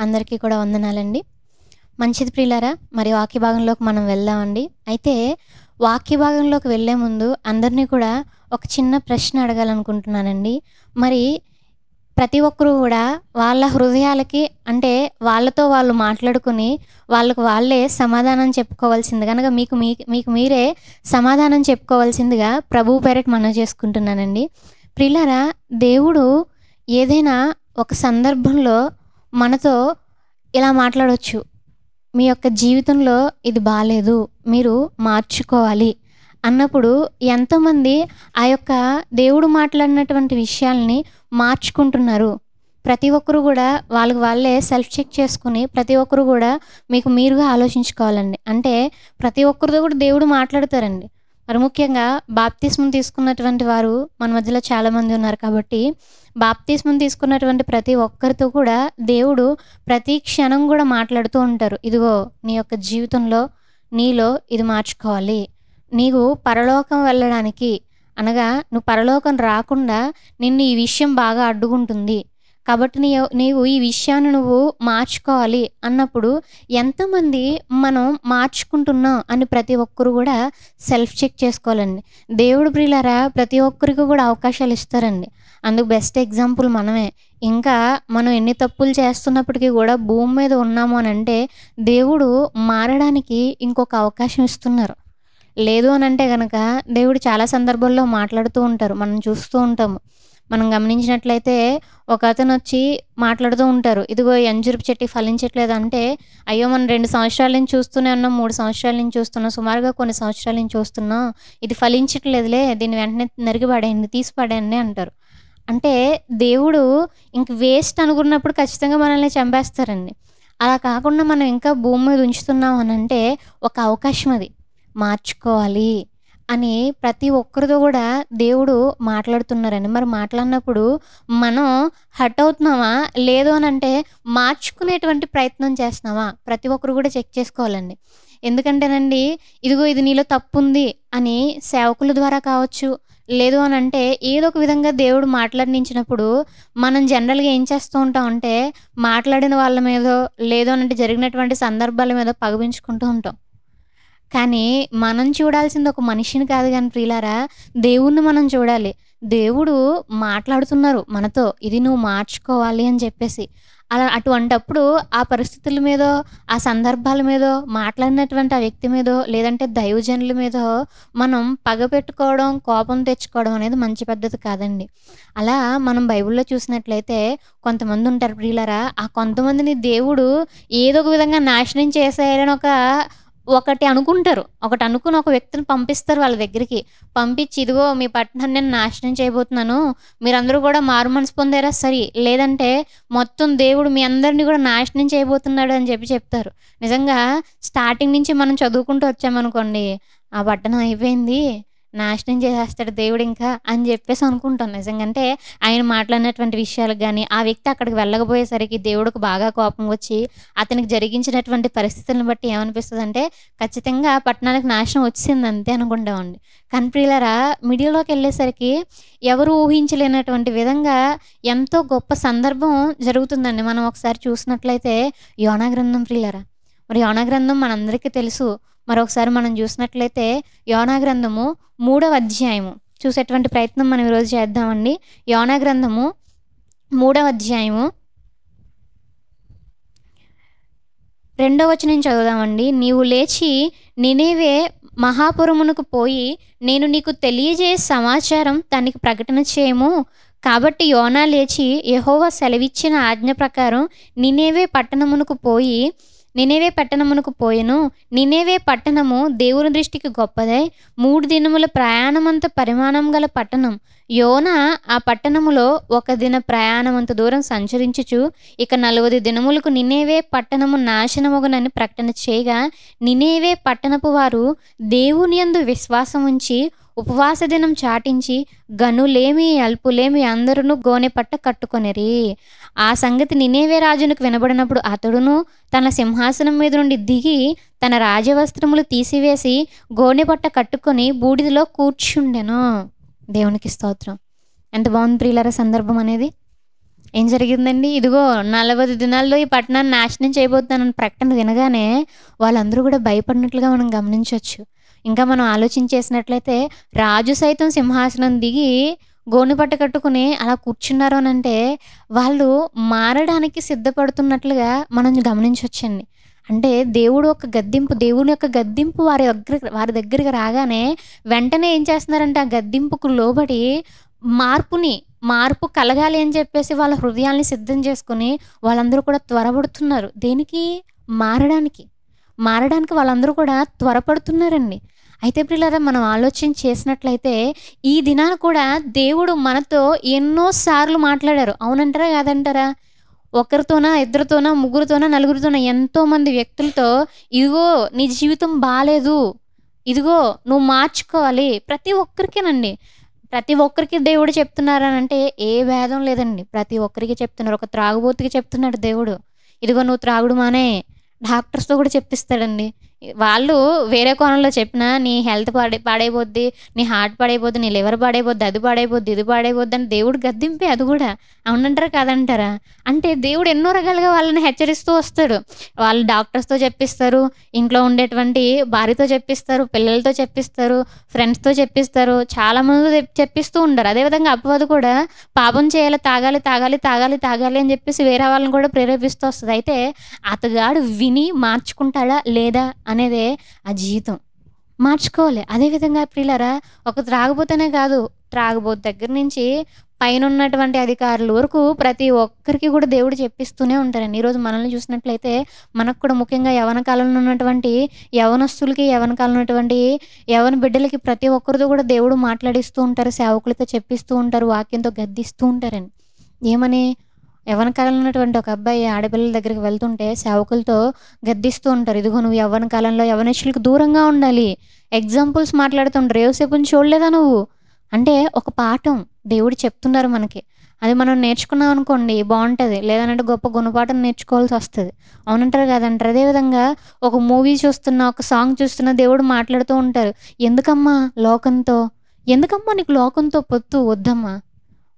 అందరికీ కూడా వందనాలండి. మంచిది ప్రియులారా, మరి వాక్య భాగంలోకి మనం వెళ్దామండి. అయితే వాక్య భాగంలోకి వెళ్ళే ముందు అందరినీ కూడా ఒక చిన్న ప్రశ్న అడగాలనుకుంటున్నానండి. మరి ప్రతి ఒక్కరు కూడా వాళ్ళ హృదయాలకి అంటే వాళ్ళతో వాళ్ళు మాట్లాడుకొని వాళ్ళకు వాళ్ళే సమాధానం చెప్పుకోవాల్సింది గనక మీకు మీరే సమాధానం చెప్పుకోవాల్సిందిగా ప్రభువు పేరట మనవి చేసుకుంటున్నానండి. ప్రియులారా, దేవుడు ఏదైనా ఒక సందర్భంలో మనతో ఇలా మాట్లాడొచ్చు. మీ యొక్క జీవితంలో ఇది బాలేదు, మీరు మార్చుకోవాలి అన్నప్పుడు ఎంతోమంది ఆ యొక్క దేవుడు మాట్లాడినటువంటి విషయాల్ని మార్చుకుంటున్నారు. ప్రతి ఒక్కరు కూడా వాళ్ళకి వాళ్ళే సెల్ఫ్ చెక్ చేసుకుని ప్రతి ఒక్కరు కూడా మీకు మీరుగా ఆలోచించుకోవాలండి. అంటే ప్రతి ఒక్కరితో కూడా దేవుడు మాట్లాడతారండి. మరి ముఖ్యంగా బాప్తిస్మం తీసుకున్నటువంటి వారు మన మధ్యలో చాలామంది ఉన్నారు కాబట్టి బాప్తిస్మం తీసుకున్నటువంటి ప్రతి ఒక్కరితో కూడా దేవుడు ప్రతి క్షణం కూడా మాట్లాడుతూ ఉంటారు. ఇదిగో నీ యొక్క జీవితంలో నీలో ఇది మార్చుకోవాలి, నీవు పరలోకం వెళ్ళడానికి అనగా నువ్వు పరలోకం రాకుండా నిన్ను ఈ విషయం బాగా అడ్డుకుంటుంది కాబట్టి నీవు ఈ విషయాన్ని నువ్వు మార్చుకోవాలి అన్నప్పుడు ఎంతమంది మనం మార్చుకుంటున్నాం అని ప్రతి ఒక్కరు కూడా సెల్ఫ్ చెక్ చేసుకోవాలండి. దేవుడు ప్రియులారా ప్రతి ఒక్కరికి కూడా అవకాశాలు ఇస్తారండి. అందుకు బెస్ట్ ఎగ్జాంపుల్ మనమే. ఇంకా మనం ఎన్ని తప్పులు చేస్తున్నప్పటికీ కూడా భూమి మీద ఉన్నాము అని అంటే దేవుడు మారడానికి ఇంకొక అవకాశం ఇస్తున్నారు. లేదు అని అంటే కనుక దేవుడు చాలా సందర్భాల్లో మాట్లాడుతూ ఉంటారు, మనం చూస్తూ ఉంటాము. మనం గమనించినట్లయితే ఒక అతను వచ్చి మాట్లాడుతూ ఉంటారు, ఇదిగో ఈ అంజూరపు చెట్టు ఫలించట్లేదు అంటే, అయ్యో మనం 2 సంవత్సరాల నుంచి చూస్తూనే ఉన్నాం, 3 సంవత్సరాల నుంచి చూస్తున్నాం, సుమారుగా కొన్ని సంవత్సరాల నుంచి చూస్తున్నాం, ఇది ఫలించట్లేదులే, దీన్ని వెంటనే నరికి పడేయండి, తీసి పడేయండి అంటారు. అంటే దేవుడు ఇంక వేస్ట్ అనుకున్నప్పుడు ఖచ్చితంగా మనల్ని చంపేస్తారండి. అలా కాకుండా మనం ఇంకా భూమి మీద ఉంచుతున్నాం అని అంటే ఒక అవకాశం అది మార్చుకోవాలి అని ప్రతి ఒక్కరితో కూడా దేవుడు మాట్లాడుతున్నారండి. మరి మాట్లాడినప్పుడు మనం హర్ట్ అవుతున్నామా లేదు అని అంటే మార్చుకునేటువంటి ప్రయత్నం చేస్తున్నామా ప్రతి ఒక్కరు కూడా చెక్ చేసుకోవాలండి. ఎందుకంటేనండి ఇదిగో ఇది నీలో తప్పు ఉంది అని సేవకుల ద్వారా కావచ్చు, లేదు అని అంటే ఏదో ఒక విధంగా దేవుడు మాట్లాడించినప్పుడు మనం జనరల్గా ఏం చేస్తూ ఉంటాం అంటే మాట్లాడిన వాళ్ళ మీదో లేదు అని అంటే జరిగినటువంటి సందర్భాల మీద పగపించుకుంటూ ఉంటాం. కానీ మనం చూడాల్సింది ఒక మనిషిని కాదు కానీ ప్రియులారా, దేవుణ్ణి మనం చూడాలి. దేవుడు మాట్లాడుతున్నారు మనతో, ఇది నువ్వు మార్చుకోవాలి అని చెప్పేసి. అటువంటప్పుడు ఆ పరిస్థితుల మీదో ఆ సందర్భాల మీదో మాట్లాడినటువంటి ఆ వ్యక్తి మీదో లేదంటే దైవజనుల మీదో మనం పగ పెట్టుకోవడం, కోపం తెచ్చుకోవడం అనేది మంచి పద్ధతి కాదండి. అలా మనం బైబిల్లో చూసినట్లయితే కొంతమంది ఉంటారు ప్రియులారా, ఆ కొంతమందిని దేవుడు ఏదో ఒక విధంగా నాశనం చేసేయాలని ఒకటి అనుకుంటారు. ఒకటి అనుకుని ఒక వ్యక్తిని పంపిస్తారు వాళ్ళ దగ్గరికి. పంపించి ఇదిగో మీ పట్టణాన్ని నేను నాశనం చేయబోతున్నాను, మీరందరూ కూడా మారు మనసు పొందారా సరి, లేదంటే మొత్తం దేవుడు మీ అందరినీ కూడా నాశనం చేయబోతున్నాడు అని చెప్తారు. నిజంగా స్టార్టింగ్ నుంచి మనం చదువుకుంటూ వచ్చామనుకోండి, ఆ పట్టణం అయిపోయింది, నాశనం చేసేస్తాడు దేవుడు ఇంకా అని చెప్పేసి అనుకుంటాం. నిజంగా అంటే ఆయన మాట్లాడినటువంటి విషయాలకు కానీ ఆ వ్యక్తి అక్కడికి వెళ్ళకపోయేసరికి దేవుడికి బాగా కోపం వచ్చి అతనికి జరిగించినటువంటి పరిస్థితులను బట్టి ఏమనిపిస్తుంది అంటే ఖచ్చితంగా పట్టణానికి నాశనం వచ్చింది అంతే అనుకుంటామండి. కానీ ప్రియులారా మిడిల్లోకి వెళ్ళేసరికి ఎవరు ఊహించలేనటువంటి విధంగా ఎంతో గొప్ప సందర్భం జరుగుతుందండి. మనం ఒకసారి చూసినట్లయితే యోనా గ్రంథం ప్రియులారా, మరి యోనా గ్రంథం మనందరికీ తెలుసు. మరొకసారి మనం చూసినట్లయితే యోనా గ్రంథము 3వ అధ్యాయము చూసేటువంటి ప్రయత్నం మనం ఈరోజు చేద్దామండి. యోనా గ్రంథము 3వ అధ్యాయము 2వ వచనం చదువుదామండి. నీవు లేచి నినెవే మహాపురమునకు పోయి నేను నీకు తెలియజేయ సమాచారం దానికి ప్రకటన చేయము. కాబట్టి యోనా లేచి యెహోవా సెలవిచ్చిన ఆజ్ఞ ప్రకారం నినెవే పట్టణమునకు పోయెను. నినెవే పట్టణము దేవుని దృష్టికి గొప్పదై 3 దినముల ప్రయాణమంత పరిమాణం గల పట్టణం. యోనా ఆ పట్టణములో 1 దిన ప్రయాణమంత దూరం సంచరించుచు ఇక 40 దినములకు నినెవే పట్టణము నాశనమగునని ప్రకటన చేయగా, నినెవే పట్టణపు వారు దేవుని యందు విశ్వాసం ఉంచి ఉపవాస దినం చాటించి గనులేమి అల్పులేమి అందరూ గోనె పట్ట కట్టుకొనిరి. ఆ సంగతి నినెవే రాజునకు వినబడినప్పుడు అతడును తన సింహాసనం మీద నుండి దిగి తన రాజవస్త్రములు తీసివేసి గోనె పట్ట కట్టుకొని బూడిదలో కూర్చుండెను. దేవునికి స్తోత్రం. ఎంత బాగుంది ప్రియులారా సందర్భం అనేది. ఏం జరిగిందండి? ఇదిగో 40 దినాల్లో ఈ పట్టణాన్ని నాశనం చేయబోతున్నానని ప్రకటన వినగానే వాళ్ళందరూ గూడా భయపడినట్లుగా మనం గమనించొచ్చు. ఇంకా మనం ఆలోచించేసినట్లయితే రాజు సైతం సింహాసనం దిగి గోనెపట్ట కట్టుకొని అలా కూర్చున్నారు అనంటే వాళ్ళు మారడానికి సిద్ధపడుతున్నట్లుగా మనం గమనించొచ్చండి. అంటే దేవుని యొక్క గద్దింపు వారి దగ్గరికి రాగానే వెంటనే ఏం చేస్తున్నారంటే ఆ గద్దింపుకు లోబడి మార్పు కలగాలి అని చెప్పేసి వాళ్ళ హృదయాల్ని సిద్ధం చేసుకొని వాళ్ళందరూ కూడా త్వరపడుతున్నారు. దేనికి? మారడానికి. మారడానికి వాళ్ళందరూ కూడా త్వరపడుతున్నారండి. అయితే ప్రియులారా మనం ఆలోచన చేసినట్లయితే ఈ దినాన కూడా దేవుడు మనతో ఎన్నో సార్లు మాట్లాడారు. అవునంటారా? కాదంటారా? ఒకరితోనా, ఇద్దరితోనా, ముగ్గురితోనా, నలుగురితోనా ఎంతోమంది వ్యక్తులతో ఇదిగో నీ జీవితం బాలేదు. ఇదిగో నువ్వు మార్చుకోవాలి. ప్రతి ఒక్కరికేనండి. ప్రతి ఒక్కరికి దేవుడు చెప్తున్నారనంటే ఏ భేదం లేదండి. ప్రతి ఒక్కరికి చెప్తున్నారు. ఒక త్రాగుబోతుకి చెప్తున్నాడు దేవుడు. ఇదిగో నువ్వు త్రాగుడు మానేయి. డాక్టర్స్‌తో కూడా చెప్పిస్తాడండి. వాళ్ళు వేరే కోణంలో చెప్పినా నీ హెల్త్ పాడైపోద్ది, నీ హార్ట్ పాడైపోద్ది, నీ లివర్ పాడైపోద్ది, అది పాడైపోద్ది, ఇది పాడైపోద్ది అని దేవుడు గద్దింపే అది గూడా. అవునంటారా? కాదంటారా? అంటే దేవుడు ఎన్నో రకాలుగా వాళ్ళని హెచ్చరిస్తూ వస్తాడు. వాళ్ళు డాక్టర్స్‌తో చెప్పిస్తారు, ఇంట్లో ఉండేటువంటి భార్యతో చెప్పిస్తారు, పిల్లలతో చెప్పిస్తారు, ఫ్రెండ్స్‌తో చెప్పిస్తారు. చాలామంది చెప్పిస్తూ ఉంటారు. అదేవిధంగా అపవాది కూడా పాపం చేయాలి, తాగాలి, తాగాలి, తాగాలి, తాగాలి అని చెప్పేసి వేరే వాళ్ళని కూడా ప్రేరేపిస్తూ వస్తది. అయితే అతగాడు విని మార్చుకుంటాడా? లేదా? అనేదే ఆ జీవితం. మార్చుకోవాలి. అదేవిధంగా ప్రియులారా ఒక త్రాగుబోతనే కాదు, త్రాగుబోతు దగ్గర నుంచి పైనున్నటువంటి అధికారుల వరకు ప్రతి ఒక్కరికి కూడా దేవుడు చెప్పిస్తూనే ఉంటారండి. ఈరోజు మనల్ని చూసినట్లయితే మనకు కూడా ముఖ్యంగా యవ్వన కాలంలో ఉన్నటువంటి యవ్వనస్తులకి, యవ్వన కాలంలో ఉన్నటువంటి యవ్వన బిడ్డలకి ప్రతి ఒక్కరితో కూడా దేవుడు మాట్లాడిస్తూ ఉంటారు. సేవకులతో చెప్పిస్తూ ఉంటారు. వాక్యంతో గద్దిస్తూ ఉంటారండి. ఏమని? యవ్వన కాలంలో ఉన్నటువంటి ఒక అబ్బాయి ఆడపిల్లల దగ్గరికి వెళ్తుంటే సేవకులతో గద్దిస్తూ ఉంటారు. ఇదిగో నువ్వు యవ్వన కాలంలో యవ్వనస్తులకు దూరంగా ఉండాలి. ఎగ్జాంపుల్స్ మాట్లాడుతుంటారు. యోసేపుని చూడలేదా నువ్వు? అంటే ఒక పాఠం దేవుడు చెప్తున్నారు మనకి. అది మనం నేర్చుకున్నాం అనుకోండి బావుంటది. లేదనంటే గొప్ప గుణపాఠం నేర్చుకోవాల్సొస్తది. అవునంటారా? కాదంటారా? అదేవిధంగా ఒక మూవీ చూస్తున్నా, ఒక సాంగ్ చూస్తున్నా దేవుడు మాట్లాడుతూ ఉంటారు. ఎందుకమ్మా లోకంతో? ఎందుకమ్మా నీకు లోకంతో పొత్తు? వద్దమ్మా.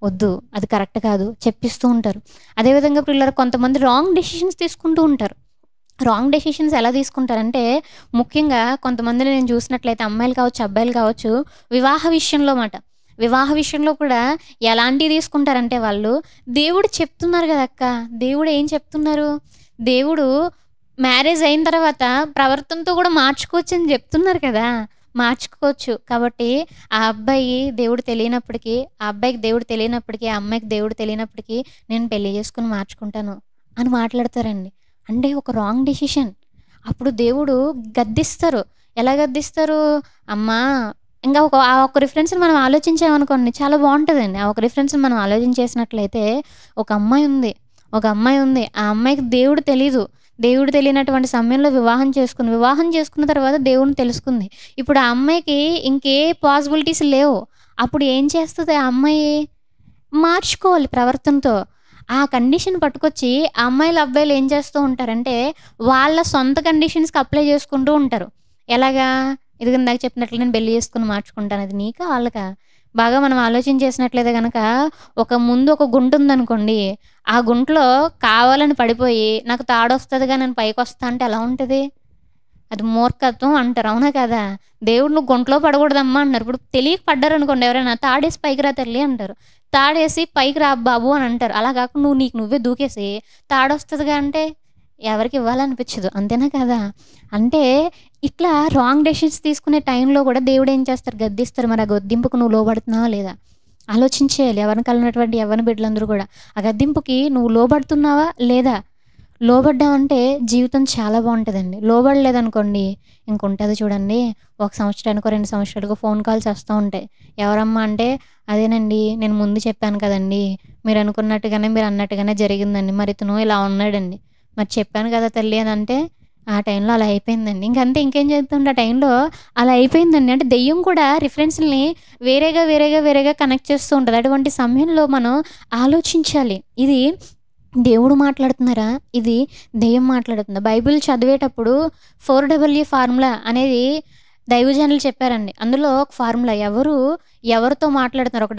వద్దు. అది కరెక్ట్ కాదు. చెప్పిస్తూ ఉంటారు. అదేవిధంగా పిల్లలు కొంతమంది రాంగ్ డెసిషన్స్ తీసుకుంటూ ఉంటారు. రాంగ్ డెసిషన్స్ ఎలా తీసుకుంటారంటే, ముఖ్యంగా కొంతమందిని నేను చూసినట్లయితే అమ్మాయిలు కావచ్చు, అబ్బాయిలు కావచ్చు, వివాహ విషయంలో మాట. వివాహ విషయంలో కూడా ఎలాంటివి తీసుకుంటారంటే వాళ్ళు, దేవుడు చెప్తున్నారు గదక్క! దేవుడు ఏం చెప్తున్నారు? దేవుడు మ్యారేజ్ అయిన తర్వాత ప్రవర్తనతో కూడా మార్చుకోవచ్చని చెప్తున్నారు కదా! మార్చుకోవచ్చు. కాబట్టి ఆ అబ్బాయికి దేవుడు తెలియనప్పటికీ, ఆ అమ్మాయికి దేవుడు తెలియనప్పటికీ నేను పెళ్లి చేసుకొని మార్చుకుంటాను అని మాట్లాడతారండి. అంటే ఒక రాంగ్ డెసిషన్. అప్పుడు దేవుడు గద్దిస్తారు. ఎలా గద్దిస్తారు? అమ్మా ఇంకా ఆ ఒక్క రిఫరెన్స్‌ని మనం ఆలోచించామనుకోండి చాలా బావుంటదండి. ఆ ఒక రిఫరెన్స్‌ని మనం ఆలోచించేసినట్లయితే ఒక అమ్మాయి ఉంది. ఆ అమ్మాయికి దేవుడు తెలీదు. దేవుడు తెలియనటువంటి సమయంలో వివాహం చేసుకున్న తర్వాత దేవుడిని తెలుసుకుంది. ఇప్పుడు ఆ అమ్మాయికి ఇంకే పాసిబిలిటీస్ లేవు. అప్పుడు ఏం చేస్తది ఆ అమ్మాయి? మార్చుకోవాలి ప్రవర్తనతో. ఆ కండిషన్ పట్టుకొచ్చి ఆ అమ్మాయిలు, అబ్బాయిలు ఏం చేస్తూ ఉంటారంటే, వాళ్ళ సొంత కండిషన్స్‌కి అప్లై చేసుకుంటూ ఉంటారు. ఎలాగా? ఇదిగో ఇందాక చెప్పినట్లు నేను పెళ్లి చేసుకొని మార్చుకుంటాను. అది నీకా? వాళ్ళకా? బాగా మనం ఆలోచన చేసినట్లయితే గనక, ముందు ఒక గుంటుందనుకోండి. ఆ గుంటలో కావాలని పడిపోయి, నాకు తాడొస్తదిగా నేను పైకొస్తా అంటే ఎలా ఉంటది? అది మూర్ఖత్వం అంటారు. అవునా కదా? దేవుడు నువ్వు గుంటలో పడకూడదమ్మా అన్నారు. ఇప్పుడు తెలియక పడ్డారనుకోండి ఎవరైనా, తాడేసి పైకి రా తల్లి అంటారు. తాడేసి పైకి రా బాబు అని అంటారు. అలా కాకుండా నీకు నువ్వే దూకేసి తాడొస్తదిగా అంటే ఎవరికి ఇవ్వాలనిపించదు. అంతేనా కదా? అంటే ఇట్లా రాంగ్ డెసిషన్స్ తీసుకునే టైంలో కూడా దేవుడు ఏం చేస్తారు? గద్దిస్తారు. మరి ఆ గద్దింపుకు నువ్వు లోబడుతున్నావా లేదా? ఆలోచించేయాలి. యవ్వన ఉన్నటువంటి యవ్వన బిడ్డలందరూ కూడా. ఆ గద్దింపుకి నువ్వు లోబడుతున్నావా లేదా? లోబడ్డామంటే జీవితం చాలా బావుంటదండి. లోబడలేదనుకోండి ఇంకుంటది చూడండి. ఒక సంవత్సరానికో, 2 సంవత్సరాలకో ఫోన్ కాల్స్ వస్తా ఉంటాయి. ఎవరమ్మా అంటే, అదేనండి నేను ముందు చెప్పాను కదండీ! మీరన్నట్టుగానే జరిగిందండి. మరి ఇతను ఇలా ఉన్నాడండి. మరి చెప్పాను కదా తల్లి అనంటే, ఆ టైంలో అలా అయిపోయిందండి. ఇంకంతే ఇంకేం చేస్తుండే ఆ టైంలో అలా అయిపోయిందండి. అంటే దెయ్యం కూడా రిఫరెన్స్‌లని వేరేగా కనెక్ట్ చేస్తూ ఉంటది. అటువంటి సమయంలో మనం ఆలోచించాలి. ఇది దేవుడు మాట్లాడుతున్నారా? ఇది దెయ్యం మాట్లాడుతుందా? బైబిల్ చదివేటప్పుడు 4W ఫార్ములా అనేది దైవజనులు చెప్పారండి. అందులో ఒక ఫార్ములా ఎవరితో మాట్లాడుతున్నారు, ఒక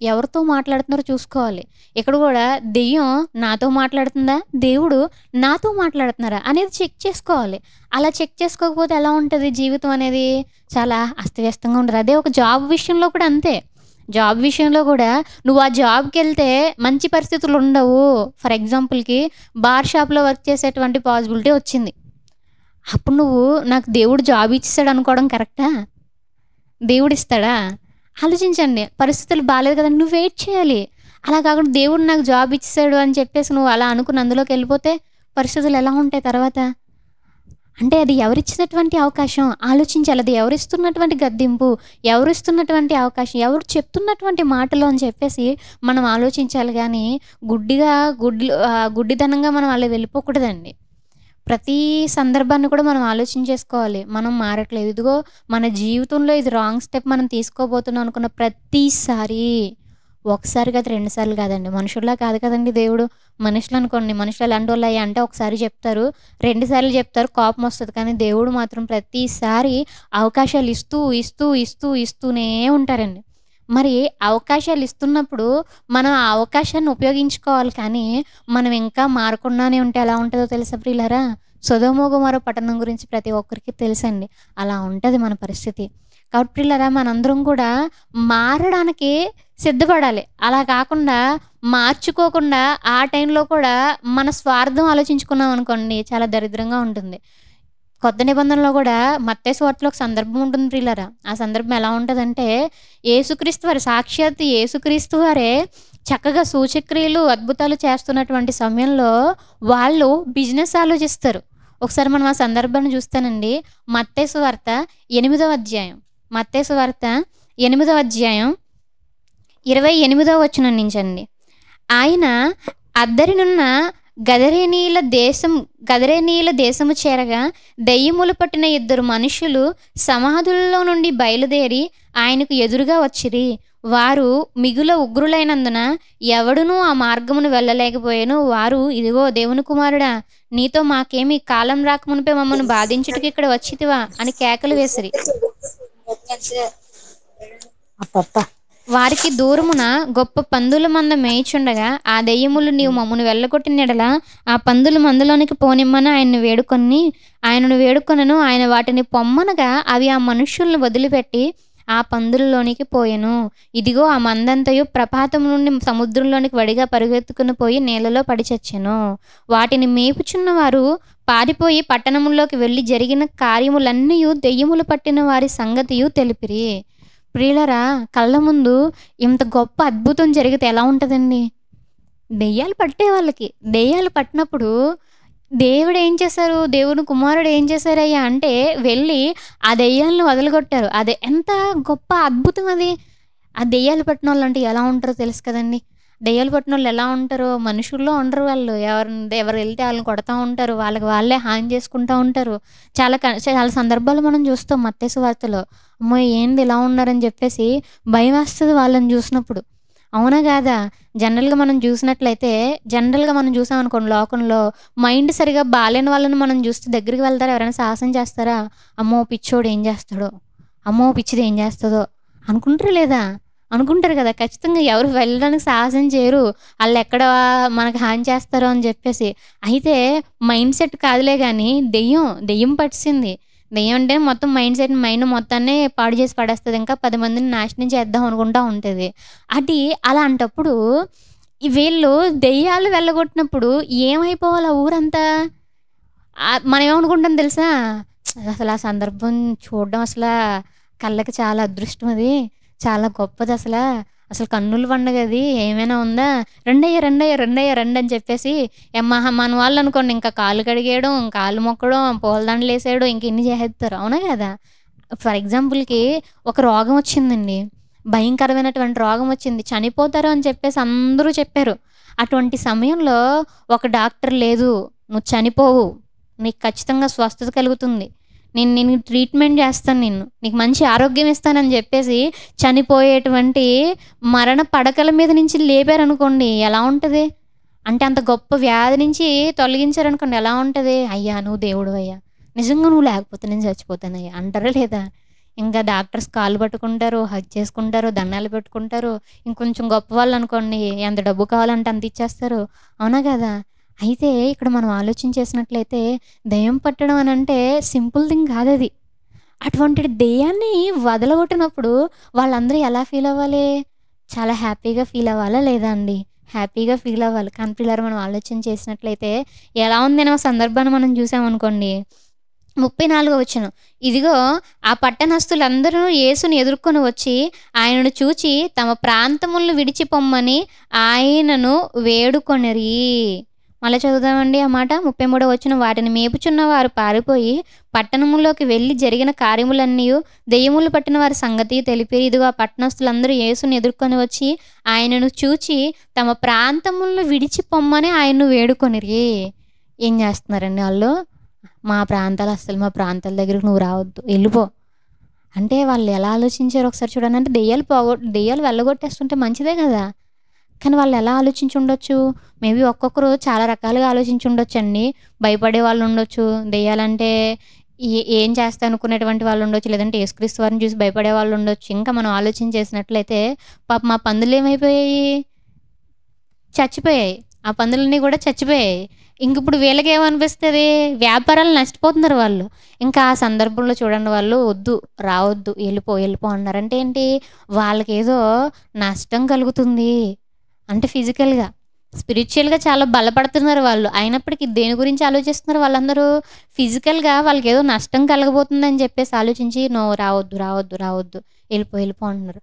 ఎవరితో మాట్లాడుతున్నారో చూసుకోవాలి. ఇక్కడ గూడా దెయ్యం నాతో మాట్లాడుతుందా? దేవుడు నాతో మాట్లాడుతున్నారా? అనేది చెక్ చేసుకోవాలి. అలా చెక్ చేసుకోకపోతే ఎలా ఉంటది జీవితం అనేది? చాలా అస్తవ్యస్తంగా ఉంటది. అదే ఒక జాబ్ విషయంలో కూడా అంతే. జాబ్ విషయంలో గూడా నువ్వు ఆ జాబ్‌కెళ్తే మంచి పరిస్థితులుండవు. ఫర్ ఎగ్జాంపుల్‌కి బార్ షాప్‌లో వర్క్ చేసేటువంటి పాసిబిలిటీ వచ్చింది. అప్పుడు నువ్వు నాకు దేవుడు జాబ్ ఇచ్చేసాడు అనుకోవడం కరెక్టా? దేవుడిస్తాడా? ఆలోచించండి. పరిస్థితులు బాలేదు కదండీ! నువ్వు వెయిట్ చేయాలి. అలా కాకుండా దేవుడు నాకు జాబ్ ఇచ్చేసాడు అని చెప్పేసి నువ్వు అలా అనుకుని అందులోకెళ్ళిపోతే పరిస్థితులు ఎలా ఉంటాయి తర్వాత? అంటే అది ఎవరిచ్చినటువంటి అవకాశం? ఆలోచించాలి. అది ఎవరిస్తున్నటువంటి గద్దింపు? ఎవరిస్తున్నటువంటి అవకాశం? ఎవరు చెప్తున్నటువంటి మాటలు అని చెప్పేసి మనం ఆలోచించాలి గానీ, గుడ్డితనంగా మనం అలా వెళ్ళిపోకూడదండి. ప్రతి సందర్భాన్ని కూడా మనం ఆలోచించేసుకోవాలి. మనం మారట్లేదు. ఇదిగో మన జీవితంలో ఇది రాంగ్ స్టెప్ మనం తీసుకోబోతున్నాం అనుకున్న ప్రతిసారి ఒకసారి కాదు, 2 సార్లు కాదండి. మనుషుల్లా కాదు కదండీ దేవుడు. మనుషులనుకోండి, మనుషులు ఎలాంటోళ్ళయ్యా అంటే ఒకసారి చెప్తారు, 2 సార్లు చెప్తారు, కోపమొస్తది. కానీ దేవుడు మాత్రం ప్రతిసారి అవకాశాలు ఇస్తూనే ఉంటారండి. మరి అవకాశాలు ఇస్తున్నప్పుడు మనం ఆ అవకాశాన్ని ఉపయోగించుకోవాలి కానీ, మనం ఇంకా మారకుండానే ఉంటే ఎలా ఉంటదో తెలుసా ప్రియులారా? సొదొమ గొమొర్రా పట్టణం గురించి ప్రతి ఒక్కరికి తెలుసండి. అలా ఉంటది మన పరిస్థితి. కాబట్టి ప్రియులారా మనందరం కూడా మారడానికి సిద్ధపడాలి. అలా కాకుండా మార్చుకోకుండా ఆ టైంలో కూడా మన స్వార్థం ఆలోచించుకున్నాం అనుకోండి చాలా దరిద్రంగా ఉంటుంది. కొత్త నిబంధనలో గూడా మత్తయి సువార్తలో ఒక సందర్భం ఉంటుంది ప్రియులారా. ఆ సందర్భం ఎలా ఉంటదంటే, యేసుక్రీస్తు వారే చక్కగా సూచక్రియలు, అద్భుతాలు చేస్తున్నటువంటి సమయంలో వాళ్ళు బిజినెస్ ఆలోచిస్తారు. ఒకసారి మనం ఆ సందర్భాన్ని చూస్తేనండి, మత్తయి సువార్త 8వ అధ్యాయం. మత్తయి సువార్త 8వ అధ్యాయం 28వ వచనం నుంచండి. ఆయన అద్దరినున్న గదరేనీయుల దేశము చేరగా దెయ్యములు పట్టిన 2 మనుషులు సమాధులలో నుండి బయలుదేరి ఆయనకు ఎదురుగా వచ్చిరి. వారు మిగుల ఉగ్రులైనందున ఎవడునూ ఆ మార్గమును వెళ్ళలేకపోయెను. వారు, ఇదిగో దేవుని కుమారుడా, నీతో మాకేమి కాలం రాకమునుపే మమ్మను బాధించుటకు ఇక్కడ వచ్చితివా అని కేకలు వేసిరి. వారికి దూరమున గొప్ప పందుల మంద మేయుచుండగా ఆ దెయ్యములు, నీవు మమ్మను వెళ్ళగొట్టిన యెడల ఆ పందుల మందలోనికి పోనిమ్మని ఆయనను వేడుకొనెను. ఆయన వాటిని పొమ్మనగా అవి ఆ మనుష్యులను వదిలిపెట్టి ఆ పందులలోనికి పోయెను. ఇదిగో ఆ మందంతయు ప్రపాతం నుండి సముద్రంలోనికి వడిగా పరుగెత్తుకుని పోయి నీళ్లలో పడి చచ్చెను. వాటిని మేపుచున్న వారు పారిపోయి పట్టణములోకి వెళ్ళి జరిగిన కార్యములన్నీయు దెయ్యములు పట్టిన వారి సంగతియు తెలిపిరి. ప్రియులారా, కళ్ళ ముందు ఇంత గొప్ప అద్భుతం జరిగితే ఎలా ఉంటదండి? దెయ్యాలు పట్టే వాళ్ళకి. దెయ్యాలు పట్టినప్పుడు దేవుని కుమారుడు ఏం చేశారయ్యా అంటే వెళ్ళి ఆ దెయ్యాలను వదలగొట్టారు. అదే ఎంత గొప్ప అద్భుతం అది. ఆ దెయ్యాలు పట్టినోళ్ళంటే ఎలా ఉంటారో తెలుసు కదండీ! దెయ్యాలు పట్టినోళ్ళు ఎలా ఉంటారో, మనుషుల్లో ఉండరు వాళ్ళు. ఎవరు వెళ్తే ఆళ్ళని కొడతా ఉంటారు. వాళ్ళకి వాళ్ళే హాని చేసుకుంటా ఉంటారు. చాలా సందర్భాలు మనం చూస్తాం మత్తయి సువార్తలో. అమ్మో! ఏంది ఇలా ఉన్నారని చెప్పేసి భయమేస్తది వాళ్ళని చూసినప్పుడు. అవునా కాదా? జనరల్‌గా మనం చూసామనుకోండి లోకంలో మైండ్ సరిగ్గా బాలేని వాళ్ళని మనం చూస్తే దగ్గరికి వెళ్తారా? ఎవరైనా సాహసం చేస్తారా? అమ్మో! పిచ్చోడు ఏం చేస్తాడో? అమ్మో! పిచ్చిది ఏం చేస్తదో? అనుకుంటారా లేదా? అనుకుంటారు కదా! ఖచ్చితంగా ఎవరు వెళ్ళడానికి సాహసం చేయరు. ఆళ్ళెక్కడ మనకు హాని చేస్తారో అని చెప్పేసి. అయితే మైండ్ సెట్ కాదులే గానీ దెయ్యం పట్టేసింది. దెయ్యం అంటే మొత్తం మైండ్ మొత్తాన్నే పాడు చేసి పడేస్తది. ఇంకా 10 మందిని నాశనం చేద్దాం అనుకుంటా ఉంటది. అలాంటప్పుడు వీళ్ళు దెయ్యాలు వెళ్ళగొట్టినప్పుడు ఏమైపోవాలి ఆ ఊరంతా? మనం ఏమనుకుంటాం తెలుసా? అసలు ఆ సందర్భం చూడడం కళ్ళకి చాలా అదృష్టం అది. చాలా గొప్పదసలా. అసలు కన్నుల పండగది. ఏమైనా ఉందా? రండయ్య రండని చెప్పేసి మన వాళ్ళనుకోండి ఇంకా కాళ్ళు కడిగేయడం, కాళ్ళు మొక్కడం, పూలదండలేసేయడం ఇంక ఇన్ని చేసేత్తారు. అవునా కదా? ఫర్ ఎగ్జాంపుల్‌కి ఒక రోగం వచ్చిందండి. భయంకరమైనటువంటి రోగం వచ్చింది. చనిపోతారు అని చెప్పేసి అందరూ చెప్పారు. అటువంటి సమయంలో ఒక డాక్టర్ లేదు, నువ్వు చనిపోవు, నీకు ఖచ్చితంగా స్వస్థత కలుగుతుంది, నేను నిన్ను ట్రీట్మెంట్ చేస్తాను, నీకు మంచి ఆరోగ్యం ఇస్తానని చెప్పేసి చనిపోయేటువంటి మరణ పడకల మీద నుంచి లేపారనుకోండి ఎలా ఉంటది? అంటే అంత గొప్ప వ్యాధి నుంచి తొలగించారనుకోండి ఎలా ఉంటది? అయ్యా నువ్వు దేవుడివయ్యా, నిజంగా నువ్వు లేకపోతే నేను చచ్చిపోతానయ్యా అంటారా లేదా? ఇంకా డాక్టర్స్ కాళ్ళు పట్టుకుంటారు, హగ్ చేసుకుంటారు, దండాలు పెట్టుకుంటారు. ఇంకొంచెం గొప్పవాళ్ళనుకోండి ఎంత డబ్బు కావాలంటే అంత ఇచ్చేస్తారు. అవునా కదా? అయితే ఇక్కడ మనం ఆలోచించేసినట్లయితే దెయ్యం పట్టడం అనంటే సింపుల్ థింగ్ కాదది. అటువంటి దెయ్యాన్ని వదలగొట్టినప్పుడు వాళ్ళందరూ ఎలా ఫీల్ అవ్వాలి? చాలా హ్యాపీగా ఫీల్ అవ్వాలా లేదా అండి? హ్యాపీగా ఫీల్ అవ్వాలి. కానీ పిల్లలు మనం ఆలోచన చేసినట్లయితే ఎలా ఉందనే ఒక సందర్భాన్ని మనం చూసామనుకోండి. 34వ వచనం. ఇదిగో ఆ పట్టణస్థులందరూ యేసుని ఎదుర్కొని వచ్చి ఆయనను చూచి తమ ప్రాంతములను విడిచిపొమ్మని ఆయనను వేడుకొనిరి. మళ్ళా చదువుదామండి ఆ మాట. 33వ వచనం. వాటిని మేపుచున్న వారు పారిపోయి పట్టణములోకి వెళ్ళి జరిగిన కార్యములన్నీయు దెయ్యములు పట్టిన వారి సంగతి తెలిపిరి. ఇదిగో ఆ పట్టణస్థులందరూ యేసుని ఎదుర్కొని వచ్చి ఆయనను చూచి తమ ప్రాంతములను విడిచిపొమ్మని ఆయన్ను వేడుకొనిరి. ఏం చేస్తున్నారండి ఆళ్ళు? మా ప్రాంతాల దగ్గరికి నువ్వు రావద్దు, వెళ్ళిపో. అంటే వాళ్ళు ఎలా ఆలోచించారో ఒకసారి చూడండి. అంటే దెయ్యాలు వెళ్ళగొట్టేస్తుంటే మంచిదే కదా! కానీ వాళ్ళు ఎలా ఆలోచించి ఉండొచ్చు? మేబీ ఒక్కొక్కరు చాలా రకాలుగా ఆలోచించి ఉండొచ్చండి. భయపడే వాళ్ళు ఉండొచ్చు. దెయ్యాలంటే ఏం చేస్తా అనుకునేటువంటి వాళ్ళు ఉండొచ్చు. లేదంటే యేసుక్రీస్తు వారిని చూసి భయపడే వాళ్ళు ఉండొచ్చు. ఇంకా మనం ఆలోచన చేసినట్లయితే పాపం ఆ పందులు ఏమైపోయాయి? చచ్చిపోయాయి. ఆ పందులన్నీ కూడా చచ్చిపోయాయి. ఇంకిప్పుడు వీళ్ళకేమనిపిస్తది? వ్యాపారాలు నష్టపోతున్నారు వాళ్ళు. ఇంకా ఆ సందర్భంలో చూడండి వాళ్ళు వద్దు, రావద్దు, వెళ్ళిపో అన్నారు. అంటే ఏంటి? వాళ్ళకేదో నష్టం కలుగుతుంది. అంటే ఫిజికల్‌గా, స్పిరిచ్యువల్‌గా చాలా బలపడుతున్నారు వాళ్ళు. అయినప్పటికీ దేని గురించి ఆలోచిస్తున్నారు వాళ్ళందరూ? ఫిజికల్‌గా వాళ్ళకేదో నష్టం కలగబోతుందని చెప్పేసి ఆలోచించి నో రావద్దు, వెళ్ళిపో అంటున్నారు.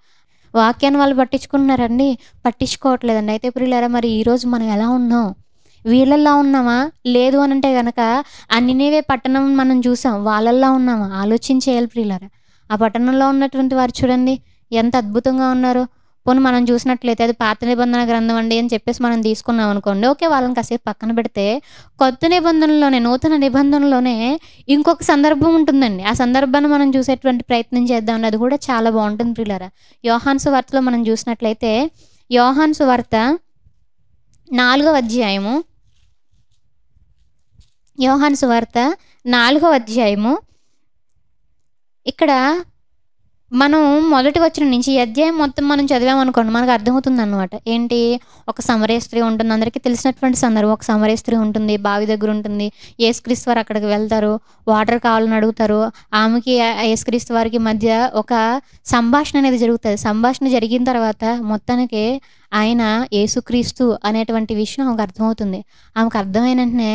వాక్యాన్ని వాళ్ళు పట్టించుకుంటున్నారండి? పట్టించుకోవట్లేదండి. అయితే ప్రియులారా మరి ఈరోజు మనం ఎలా ఉన్నాం? వీళ్ళలా ఉన్నామా? లేదు అనంటే గనక ఆ నినెవే పట్టణం మనం చూసాం. వాళ్ళలా ఉన్నామా? ఆలోచించేయాలి ప్రియులారా. ఆ పట్టణంలో ఉన్నటువంటి వారు చూడండి ఎంత అద్భుతంగా ఉన్నారో. పోనీ మనం చూసినట్లయితే అది పాత నిబంధన గ్రంథం అండి అని చెప్పేసి మనం తీసుకున్నాం అనుకోండి. ఓకే, వాళ్ళని కాసేపు పక్కన పెడితే కొత్త నిబంధనలోనే, నూతన నిబంధనలోనే ఇంకొక సందర్భం ఉంటుందండి. ఆ సందర్భాన్ని మనం చూసేటువంటి ప్రయత్నం చేద్దామండి. అది కూడా చాలా బాగుంటుంది ప్రియులారా. యోహాను సువార్తలో మనం చూసినట్లయితే యోహాను సువార్త 4వ అధ్యాయము. యోహాను సువార్త 4వ అధ్యాయము. ఇక్కడ మనం మొదటి వచనం నుంచి ఈ అధ్యాయం మొత్తం మనం చదివామనుకోండి మనకు అర్థమవుతుందనమాట. ఏంటి? ఒక సమరయ స్త్రీ ఉంటుంది. అందరికీ తెలిసినటువంటి సందర్భం. ఒక సమరయ స్త్రీ ఉంటుంది. బావి దగ్గర ఉంటుంది. యేసుక్రీస్తు వారు అక్కడికి వెళ్తారు. వాటర్ కావాలని అడుగుతారు. ఆమెకి యేసుక్రీస్తు వారికి మధ్య ఒక సంభాషణ అనేది జరుగుతుంది. సంభాషణ జరిగిన తర్వాత మొత్తానికి ఆయన యేసుక్రీస్తు అనేటువంటి విషయం ఆమెకు అర్థమవుతుంది. ఆమెకు అర్థమైన వెంటనే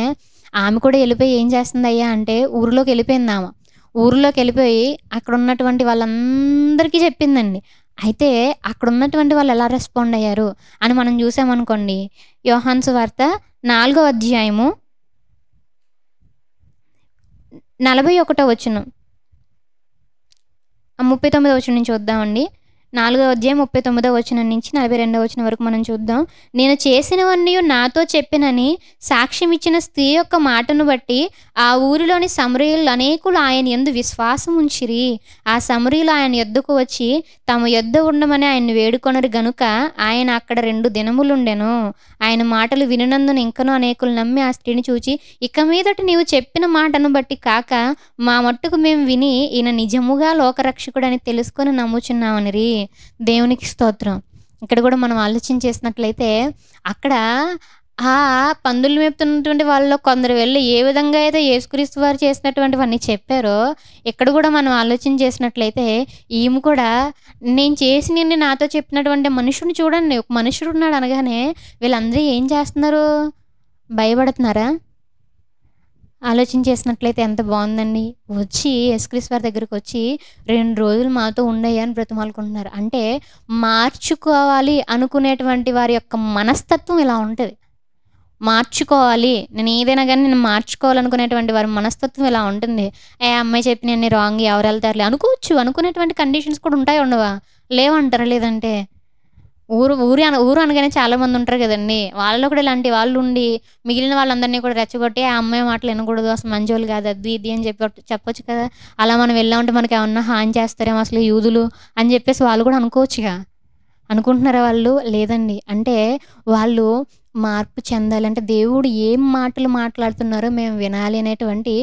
ఆమె కూడా వెళ్ళిపోయి ఏం చేస్తుందయ్యా అంటే ఊరిలోకి వెళ్ళిపోయింది ఆమె. ఊరిలోకి వెళ్ళిపోయి అక్కడ ఉన్నటువంటి వాళ్ళందరికీ చెప్పిందండి. అయితే అక్కడ ఉన్నటువంటి వాళ్ళు ఎలా రెస్పాండ్ అయ్యారు అని మనం చూసామనుకోండి. యోహాను సువార్త 4వ అధ్యాయము 41వ వచనం, 39వ వచనం నుంచి చూద్దామండి. 4వ అధ్యాయం 39వ వచనం నుంచి 42వ వచనం వరకు మనం చూద్దాం. నేను చేసినవన్నీ నాతో చెప్పినని సాక్ష్యం ఇచ్చిన స్త్రీ యొక్క మాటను బట్టి ఆ ఊరిలోని సమరయులు అనేకులు ఆయన యందు విశ్వాసం ఉంచిరి. ఆ సమరయులు ఆయన యొద్దకు వచ్చి తమ యొద్ద ఉండమని ఆయన్ని వేడుకొనరు గనుక ఆయన అక్కడ 2 దినములుండెను. ఆయన మాటలు వినినందున ఇంకనూ అనేకులు నమ్మి ఆ స్త్రీని చూచి, ఇక మీదట నీవు చెప్పిన మాటను బట్టి కాక మా మట్టుకు మేము విని ఈయన నిజముగా లోకరక్షకుడని తెలుసుకొని నమ్ముచున్నామనిరి. దేవునికి స్తోత్రం. ఇక్కడ కూడా మనం ఆలోచన చేసినట్లయితే అక్కడ ఆ పందులు మేపుతున్నటువంటి వాళ్ళలో కొందరు వెళ్ళి ఏ విధంగా అయితే యేసుక్రీస్తు వారు చేసినటువంటివన్నీ చెప్పారో ఇక్కడ కూడా మనం ఆలోచన చేసినట్లయితే ఈమె కూడా నేను చేసినన్ని నాతో చెప్పినటువంటి మనుషుని చూడండి. ఒక మనుషుడు ఉన్నాడు అనగానే వీళ్ళందరూ ఏం చేస్తున్నారు? భయపడుతున్నారా? ఆలోచన చేసినట్లయితే ఎంత బాగుందండి. వచ్చి యేసుక్రీస్తు వారి దగ్గరికి వచ్చి 2 రోజులు మాతో ఉండయ్యా అని బ్రతిమాలుకుంటున్నారు. అంటే మార్చుకోవాలి అనుకునేటువంటి వారి యొక్క మనస్తత్వం ఇలా ఉంటుంది. మార్చుకోవాలి, నేను ఏదైనా కానీ నేను మార్చుకోవాలనుకునేటువంటి వారి మనస్తత్వం ఇలా ఉంటుంది. ఏ అమ్మాయి చెప్పినన్ని రాంగ్, ఎవరు వెళ్తారులే అనుకోవచ్చు. అనుకునేటువంటి కండిషన్స్ కూడా ఉంటాయి ఉండవా? లేవంటారా? లేదంటే ఊరు అనగానే చాలా మంది ఉంటారు కదండి. వాళ్ళలో కూడా ఇలాంటి వాళ్ళు ఉండి మిగిలిన వాళ్ళందరినీ కూడా రెచ్చగొట్టి ఆ అమ్మాయి మాటలు వినకూడదు, అసలు మంచోళ్ళు కాదు, అది ఇది అని చెప్పొచ్చు కదా. అలా మనం వెళ్ళామంటే మనకి ఏమన్నా హాని చేస్తారేమో అసలు యూదులు అని చెప్పేసి వాళ్ళు కూడా అనుకోవచ్చుగా. అనుకుంటున్నారా వాళ్ళు? లేదండి. అంటే వాళ్ళు మార్పు చెందాలి అంటే దేవుడు ఏం మాటలు మాట్లాడుతున్నారో మేము వినాలి అనేటువంటి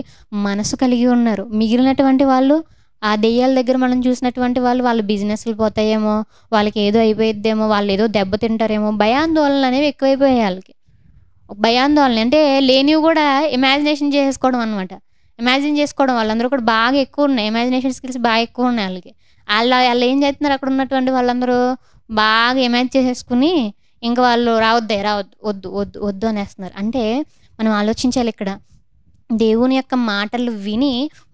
మనసు కలిగి ఉన్నారు. మిగిలినటువంటి వాళ్ళు ఆ దెయ్యాల దగ్గర మనం చూసినటువంటి వాళ్ళు వాళ్ళ బిజినెస్‌లు పోతాయేమో, వాళ్ళకి ఏదో అయిపోయిద్దేమో, వాళ్ళు ఏదో దెబ్బతింటారేమో, భయాందోళనలు అనేవి ఎక్కువైపోయాయి ఆళ్ళకి. భయాందోళన అంటే లేనివి కూడా ఇమాజినేషన్ చేసేసుకోవడం అనమాట. ఇమాజిన్ చేసుకోవడం వాళ్ళందరూ కూడా బాగా ఎక్కువున్నాయి. ఇమాజినేషన్ స్కిల్స్ బాగా ఎక్కువున్నాయి ఆళ్ళకి. ఆళ్ళేం చేస్తున్నారు అక్కడ ఉన్నటువంటి వాళ్ళందరూ బాగా ఇమాజిన్ చేసేసుకొని ఇంక వాళ్ళు రావద్దు, వద్దు అనేస్తున్నారు. అంటే మనం ఆలోచించాలి ఇక్కడ. దేవుని యొక్క మాటలు విని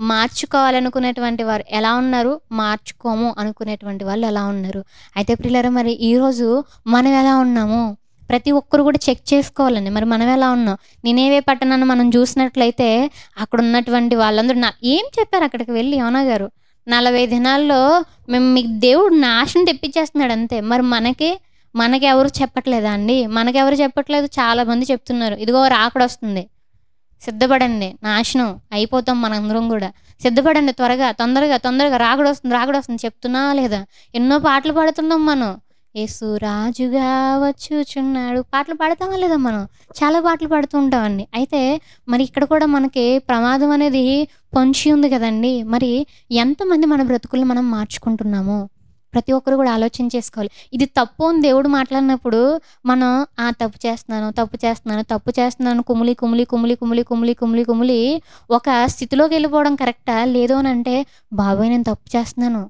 మార్చుకోవాలనుకునేటువంటి వారు ఎలా ఉన్నారు? మార్చుకోము అనుకునేటువంటి వాళ్ళు ఎలా ఉన్నారు? అయితే ప్రియులారా మరి ఈరోజు మనం ఎలా ఉన్నాము? ప్రతి ఒక్కరు కూడా చెక్ చేసుకోవాలండి. మరి మనం ఎలా ఉన్నాం? నినేవే పట్టణాన్ని మనం చూసినట్లయితే అక్కడ ఉన్నటువంటి వాళ్ళందరూ ఏం చెప్పారు అక్కడికి వెళ్ళి యోనా గారు? 40 దినాల్లో మీకు దేవుడు నాశనం తెప్పించేస్తున్నాడు అంతే. మరి మనకెవరు చెప్పట్లేదా అండి? మనకెవరు చెప్పట్లేదు. చాలామంది చెప్తున్నారు. ఇదిగో రాకడొస్తుంది. సిద్ధపడండి. నాశనం అయిపోతాం మనందరం గూడా. సిద్ధపడండి తొందరగా రాకడొస్తుంది చెప్తున్నా లేదా? ఎన్నో పాటలు పాడుతున్నాం మనం. యేసు రాజుగా వచ్చుచున్నాడు. పాటలు పాడతామా లేదా మనం? చాలా పాటలు పాడుతూ ఉంటామండి. అయితే మరి ఇక్కడ కూడా మనకి ప్రమాదం అనేది పొంచి ఉంది కదండీ! మరి ఎంతమంది మన బ్రతుకులను మనం మార్చుకుంటున్నాము? ప్రతి ఒక్కరు కూడా ఆలోచన చేసుకోవాలి. ఇది తప్పు అని దేవుడు మాట్లాడినప్పుడు మనం తప్పు చేస్తున్నాను కుమిలి ఒక స్థితిలోకి వెళ్ళిపోవడం కరెక్టా? లేదు అనంటే బాబోయ్ నేను తప్పు చేస్తున్నాను.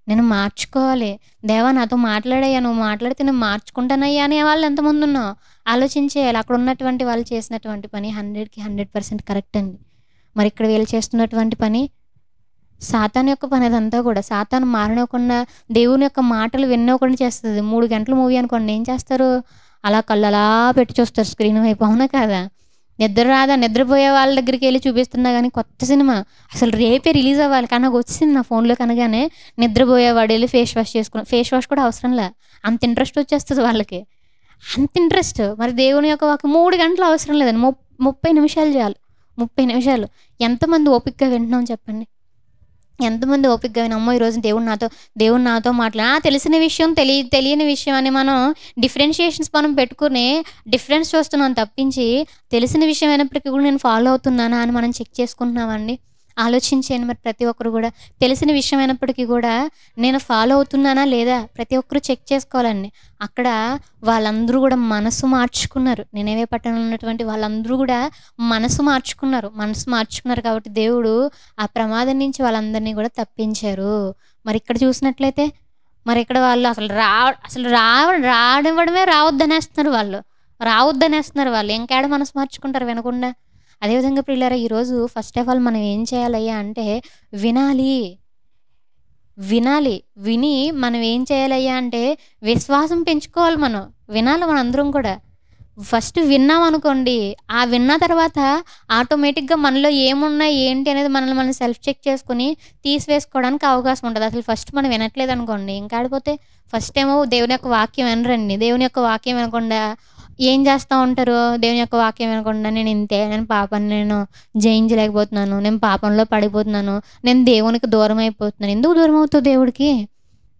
నేను మార్చుకోవాలి. దేవా నాతో మాట్లాడయ్యా, నువ్వు మాట్లాడితే నేను మార్చుకుంటానయ్యా అనే వాళ్ళు ఎంతమంది ఉన్నావు? ఆలోచించేయాలి. అక్కడ ఉన్నటువంటి వాళ్ళు చేసినటువంటి పని 100కి 100% కరెక్ట్ అండి. మరి ఇక్కడ వీళ్ళు చేస్తున్నటువంటి పని సాతాను యొక్క పని అదంతా కూడా. సాతాను మారనివ్వకుండా దేవుని యొక్క మాటలు విననివ్వకుండా చేస్తది. 3 గంటల మూవీ అనుకోండి ఏం చేస్తారు? అలా కళ్ళు అలా పెట్టి చూస్తారు స్క్రీన్ వైపు. అవునా కాదా? నిద్ర రాదా? నిద్రపోయే వాళ్ళ దగ్గరికి వెళ్ళి చూపిస్తున్నా కానీ కొత్త సినిమా అసలు రేపే రిలీజ్ అవ్వాలి కానీ నాకు వచ్చింది నా ఫోన్లో కనగానే నిద్రపోయేవాడు వెళ్ళి ఫేస్ వాష్ చేసుకున్నాను. ఫేస్ వాష్ కూడా అవసరంలే, అంత ఇంట్రెస్ట్ వచ్చేస్తుంది వాళ్ళకి. అంత ఇంట్రెస్ట్. మరి దేవుని యొక్క ఒక 3 గంటలు అవసరం లేదండి. 30 నిమిషాలు చాలు. 30 నిమిషాలు. ఎంతమంది ఓపికగా వింటున్నాం చెప్పండి? ఎంతమంది ఓపికగా విని అమ్మో ఈరోజు దేవుడు నాతో తెలిసిన విషయం తెలియని విషయం అని మనం డిఫరెన్షియేషన్స్ మనం పెట్టుకుని డిఫరెన్స్ చూస్తున్నాం తప్పించి తెలిసిన విషయం అయినప్పటికీ కూడా నేను ఫాలో అవుతున్నానా అని మనం చెక్ చేసుకుంటున్నామండి. ఆలోచించేయండి. మరి ప్రతి ఒక్కరు కూడా తెలిసిన విషయం అయినప్పటికీ కూడా నేను ఫాలో అవుతున్నానా లేదా ప్రతి ఒక్కరు చెక్ చేసుకోవాలండి. అక్కడ వాళ్ళందరూ కూడా మనసు మార్చుకున్నారు. నినేవే పట్టణంలో ఉన్నటువంటి వాళ్ళందరూ కూడా మనసు మార్చుకున్నారు కాబట్టి దేవుడు ఆ ప్రమాదం నుంచి వాళ్ళందరినీ కూడా తప్పించారు. మరి ఇక్కడ చూసినట్లయితే మరి ఇక్కడ వాళ్ళు రానివ్వడమే రావద్దనేస్తున్నారు వాళ్ళు. ఇంకేడ మనసు మార్చుకుంటారు వినకుండా. అదేవిధంగా ప్రియులారా ఈరోజు ఫస్ట్ ఆఫ్ ఆల్ మనం ఏం చేయాలయ్యా అంటే వినాలి. విని మనం ఏం చేయాలయ్యా అంటే విశ్వాసం పెంచుకోవాలి. వినాలి మనందరం కూడా. ఫస్ట్ విన్నాం అనుకోండి, ఆ విన్న తర్వాత ఆటోమేటిక్గా మనలో ఏమున్నాయి ఏంటి అనేది మనల్ని మనం సెల్ఫ్ చెక్ చేసుకుని తీసివేసుకోవడానికి అవకాశం ఉంటుంది. అసలు ఫస్ట్ మనం వినట్లేదు అనుకోండి ఇంకాడిపోతే ఫస్ట్ ఏమో దేవుని యొక్క వాక్యం వినరండి. దేవుని యొక్క వాక్యం వినకుండా ఏం చేస్తూ ఉంటారు? దేవుని యొక్క వాక్యం వినకుండా నేను పాపాన్ని జయించలేకపోతున్నాను, నేను పాపంలో పడిపోతున్నాను, నేను దేవునికి దూరం అయిపోతున్నాను. ఎందుకు దూరం అవుతావు దేవుడికి?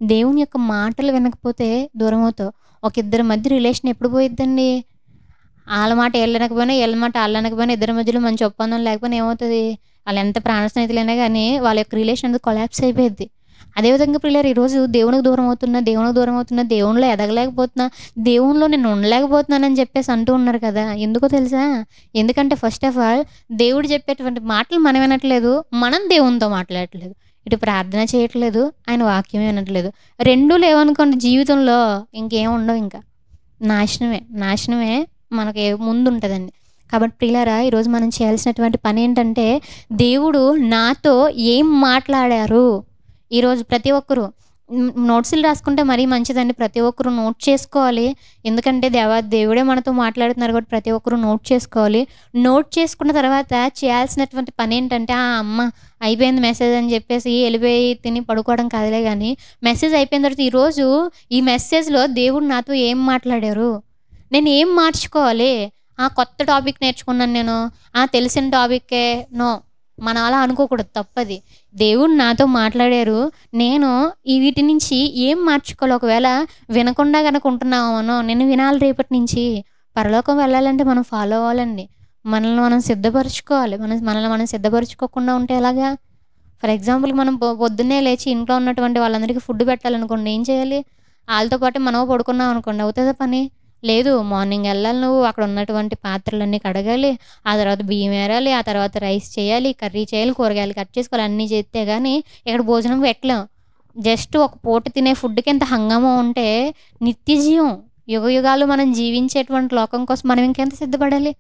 దేవుని యొక్క మాటలు వినకపోతే దూరం అవుతావు. ఒక ఇద్దరి మధ్య రిలేషన్ ఎప్పుడు పోయిద్దండి? వాళ్ళ మాట వీళ్ళ మాట వాళ్ళనకపోయినా ఇద్దరి మధ్యలో మంచి ఒప్పందం లేకపోయినా ఏమవుతుంది? వాళ్ళు ఎంత ప్రాణ స్నేహితులైనా కానీ వాళ్ళ యొక్క రిలేషన్ అనేది కొలాప్స్ అయిపోయింది. అదేవిధంగా పిల్లలు ఈరోజు దేవునికి దూరం అవుతున్నా, దేవునిలో ఎదగలేకపోతున్నా, దేవునిలో నేను ఉండలేకపోతున్నానని చెప్పేసి అంటూ ఉన్నారు కదా. ఎందుకో తెలుసా? ఎందుకంటే ఫస్ట్ ఆఫ్ ఆల్ దేవుడు చెప్పేటువంటి మాటలు మనం వినట్లేదు, మనం దేవునితో మాట్లాడట్లేదు, ఇటు ప్రార్థన చేయట్లేదు, ఆయన వాక్యం వినట్లేదు. రెండూ లేవనుకోండి జీవితంలో ఇంకేం ఉండవు. ఇంకా నాశనమే మనకి ముందు ఉంటుందండి. కాబట్టి ప్రియులారా ఈరోజు మనం చేయాల్సినటువంటి పని ఏంటంటే దేవుడు నాతో ఏం మాట్లాడారు. ఈరోజు ప్రతి ఒక్కరూ నోట్స్లు రాసుకుంటే మరీ మంచిదండి. ప్రతి ఒక్కరూ నోట్ చేసుకోవాలి. ఎందుకంటే దేవుడే మనతో మాట్లాడుతున్నారు కాబట్టి ప్రతి ఒక్కరూ నోట్ చేసుకోవాలి. నోట్ చేసుకున్న తర్వాత చేయాల్సినటువంటి పని ఏంటంటే అమ్మ అయిపోయింది మెసేజ్ అని చెప్పేసి వెళ్ళిపోయి తిని పడుకోవడం కాదులే కానీ మెసేజ్ అయిపోయిన తర్వాత ఈరోజు ఈ మెసేజ్లో దేవుడు నాతో ఏం మాట్లాడారు, నేను ఏం మార్చుకోవాలి. కొత్త టాపిక్ నేర్చుకున్నాను నేను, తెలిసిన టాపిక్కే మనం అలా అనుకోకూడదు, తప్పది. దేవుడు నాతో మాట్లాడారు, నేను వీటి నుంచి ఏం మార్చుకోవాలి. ఒకవేళ వినకుండా కనుక ఉంటున్నామనో నేను వినాలి రేపటి నుంచి. పరలోకం వెళ్ళాలంటే మనం ఫాలో అవ్వాలండి. మనల్ని మనం సిద్ధపరుచుకోవాలి. మనల్ని మనం సిద్ధపరుచుకోకుండా ఉంటే ఎలాగా? ఫర్ ఎగ్జాంపుల్‌కి మనం పొద్దున్నే లేచి ఇంట్లో ఉన్నటువంటి వాళ్ళందరికీ ఫుడ్ పెట్టాలనుకోండి. ఏం చేయాలి? ఆళ్ళతో పాటు మనం పడుకున్నాం అనుకోండి. అవుతదా పని? లేదు. మార్నింగ్ ఎళ్ళాలి నువ్వు. అక్కడ ఉన్నటువంటి పాత్రలన్నీ కడగాలి. ఆ తర్వాత బియ్యం ఏరాలి. ఆ తర్వాత రైస్ చేయాలి. కర్రీ చేయాలి. కూరగాయలు కట్ చేసుకోవాలి. అన్నీ చేస్తే గాని ఇక్కడ భోజనం పెట్టలేం. జస్ట్ ఒక పూట తినే ఫుడ్‌కి ఇంత హంగామా ఉంటే నిత్య జీవం, యుగయుగాలు మనం జీవించేటువంటి లోకం కోసం మనం ఇంకెంత సిద్ధపడాలి?